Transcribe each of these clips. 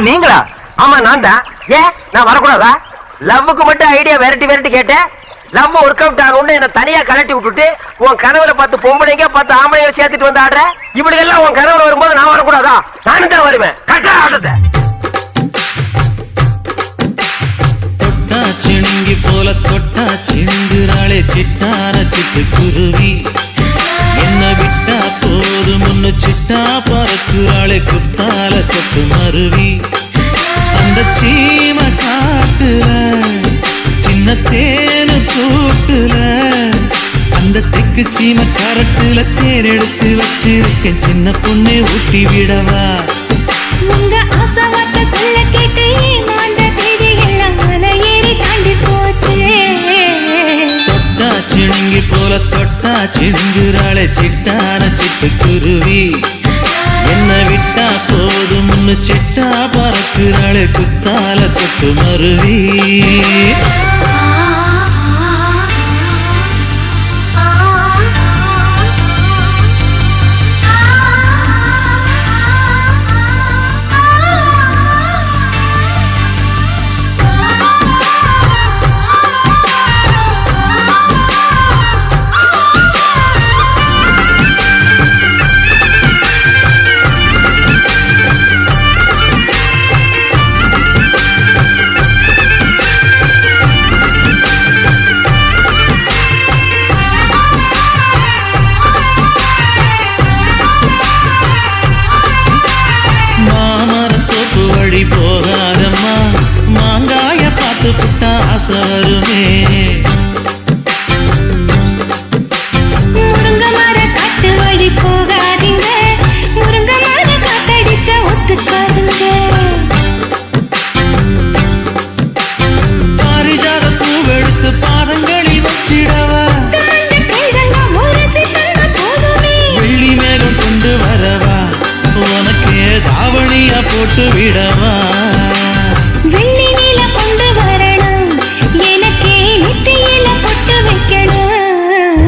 நீங்களா? ஆமா நான் தான். ஏன் நான் வரக்கூடாதா? லவ்வுக்கு மட்டும் ஐடியா வெரைட்டி கேட்டேன். லவ் ஒர்க் அவுட் ஆகும்னு என்ன தனியா கலட்டி விட்டுட்டு உன் கனவுல 10 பொம்பளைங்க 10 ஆம்பளைங்க சேர்த்துட்டு வந்து ஆடுற. இப்படி எல்லாம் உன் கனவுல வரும்போது நான் வரக்கூடாதா? நானும் தான் வருவேன். கட்டா ஆடுறத தொட்டா சிணுங்கி போல தொட்டா சிந்துறாளே சிட்டான சிட்டு குருவி. என்ன விட்டா போது முன்னு சிட்டா பறக்குறாளே குத்தால கொட்டு மருவி. அந்த சீம காட்டுல சின்ன தேனு கூட்டுல அந்த தெக்கு சீம கரட்டுல தேர் எடுத்து வச்சிருக்கேன். சின்ன பொண்ணு ஊட்டி விடவா? உங்க ஆசை வார்த்தை சொல்ல கேட்டு ஏமாந்த தேதி எல்லாம் மலை ஏறி தாண்டி போச்சு. தொட்டா சிணுங்கி போல தொட்டா சிணுங்குறாளே சிட்டான சிட்டு குருவி. என்ன விட்டா போதும் முன்னு சிட்டா பறக்குறாளே குத்தால கொட்டு மருவி. போகாதம்மா மாங்காய பார்த்து புட்டா ஆசை வருமே. முருங்க மர காட்டு வழி போகாதீங்க, முருங்க மர காத்தடிச்சா ஒத்துக்காதுங்க. பாரிஜாத பூவெடுத்து பாதங்களில் வச்சிடவா? வெள்ளி மேகம் கொண்டு வரவா? உனக்கே தாவணியா போட்டு விடவா? வெள்ளி நீல கொண்டு வரணும், எனக்கே நெத்தியில பொட்டு வைக்கணும்.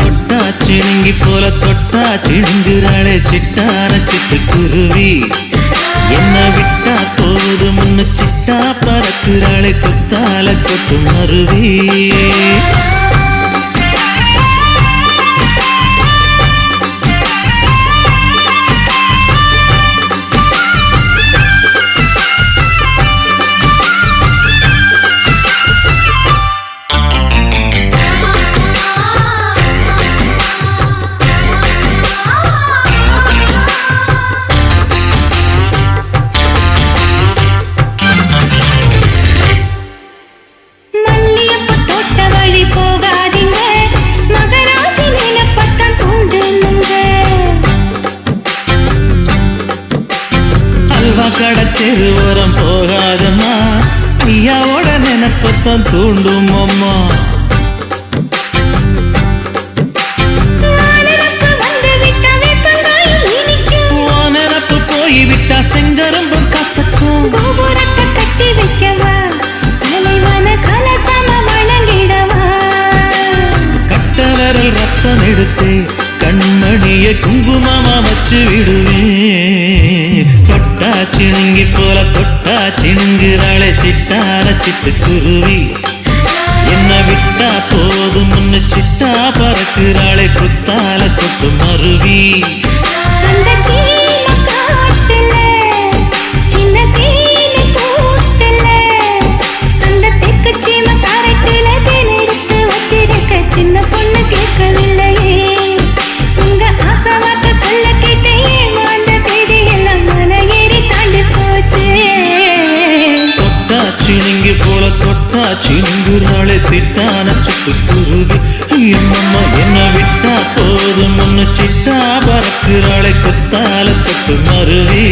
தொட்டா சிணுங்கி போல தொட்டா சிணுங்குறாளே சிட்டான சிட்டு குருவி. என்ன விட்டா போது முன்னு சிட்டா பறக்குறாளே குத்தால கொட்டு மருவி. கடத்தெரு ஓரம் போகாதம்மா, ஐயாவோட நினைப்பத்தான் தூண்டும் அம்மா. நினப்பு போய்விட்டா செங்கரும்பு கசக்கும். கட்டி வைக்கவா? தலைவன கலசம வணங்கிடவா? கட்ட விரல் ரத்தம் எடுத்து கண்மணிய குங்குமமா வச்சு விடுவேன். தொட்டா சிணுங்கி போல தொட்டா சிணுங்குறாளே சிட்டான சிட்டு குருவி. என்ன விட்டா போதும் முன்னு சிட்டா பறக்குறாளே குத்தால கொட்டு மருவி. அந்த சீம காட்டுல சின்ன தேனு கூட்டுல அந்த தெக்கு சீம கரட்டுல தேன் எடுத்து வச்சிருக்க. சின்ன பொண்ணு கேட்கவில்லையே, உங்க ஆசை வார்த்தை சொல்ல கேட்டு ஏமாந்த தேதி எல்லாம் மலை ஏறி தாண்டி போச்சு. தொட்டா சிணுங்கி போல தொட்டா சிணுங்குறாளே திட்டான சிட்டு குருவி. எம்மம்மா என்ன விட்டா போதும் முன்னு சிட்டா பறக்குறாளே குத்தால கொட்டு மருவி.